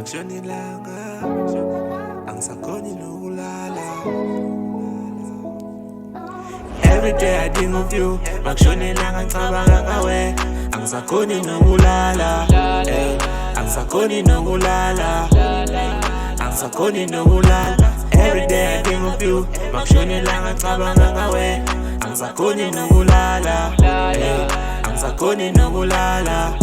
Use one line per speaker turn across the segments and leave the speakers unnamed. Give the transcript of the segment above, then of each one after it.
Makshoni langa angisakhoni nokulala. Every day I think of you. Makshoni langa ngicabanga ngawe angisakhoni nokulala. Angisakhoni nokulala. Angisakhoni nokulala. Every day I think of you. Makshoni langa ngicabanga ngawe angisakhoni nokulala. Angisakhoni nokulala.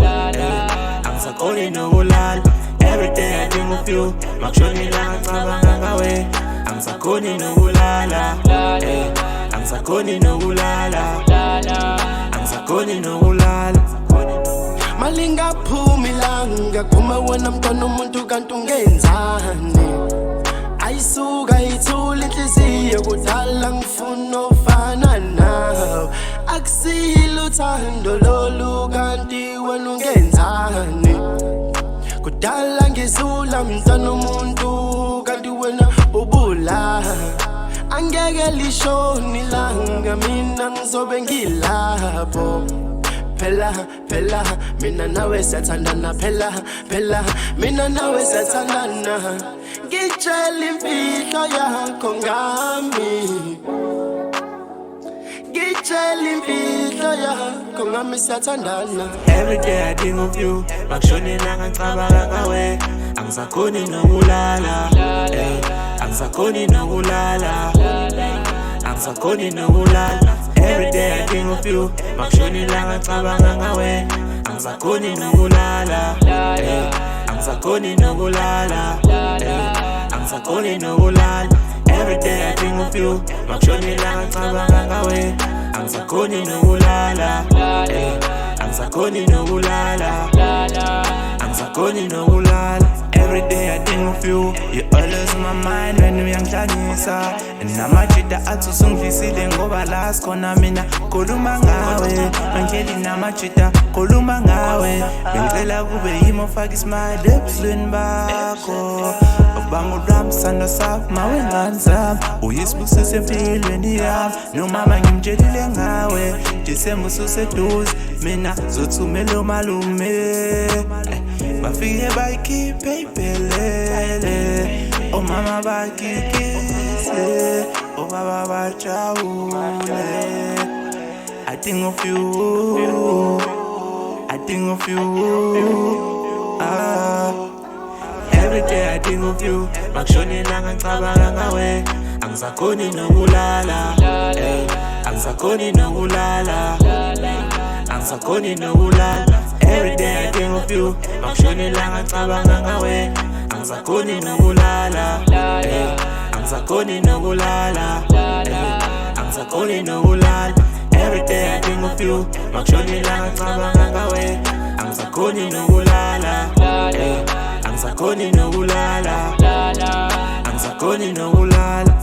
Angisakhoni nokulala. Every day I think of you. Makshoni langa ngicabanga ngawe angisakhoni nokulala. Angisakhoni nokulala. Angisakhoni nokulala.
Malinga phumi langa kuma wena mntwana umuntu kanti ungenzani. Ayisuka ithula inhliziyo kudala ngifuna ofana nawe. Akusilo uthando lolu kanti wena ungenzani. Kudala ngizula mntwana umuntu kanti wena ubula. Angeke lishoni langa mina ngizobe ngilapho. Phela mina nawe siyathandana. Phela mina nawe siyathandana. Ngitshela imfihlo yakho ngami. Ngitshela imfihlo yakho ngami siyathandana.
Every day I think of you. Makshoni langa ngicabanga ngawe angisakhoni nokulala. Angisakhoni nokulala. Angisakhoni nokulala. Every day I think of you. Makshoni langa ngicabanga ngawe angisakhoni nokulala. Angisakhoni nokulala. Angisakhoni nokulala. Every day I think of you. Makshoni langa ngicabanga ngawe angisakhoni nokulala. Angisakhoni nokulala. Angisakhoni nokulala. Every day I think of you. You always in my mind when uyangihlanisa. Namajida athi usungidlisile ngoba la sikhona mina khuluma ngawe. Ngihlela namajida khuluma ngawe. Ngicela kube yimi ofaka ismile ebusweni bakho. Ubanga uramsando saf mawe ngani zami. Uyisibusise empilweni yami. Nomama ngimtshelile ngawe. Disemba ususeduze mina zothumela umalume. Bafike bayikhiphe iphelele. Omama bakikise. Obaba bajabule. I think of you. I think of you. Every day I think of you. Makshoni langa ngicabanga ngawe angisakhoni nokulala. Angisakhoni nokulala. Angisakhoni nokulala. Every day I think of you. Makshoni langa ngicabanga ngawe angisakhoni nokulala. Angisakhoni nokulala. Angisakhoni nokulala. Every day I think of you. Makshoni langa ngicabanga ngawe angisakhoni nokulala. Angisakhoni nokulala. Angisakhoni nokulala.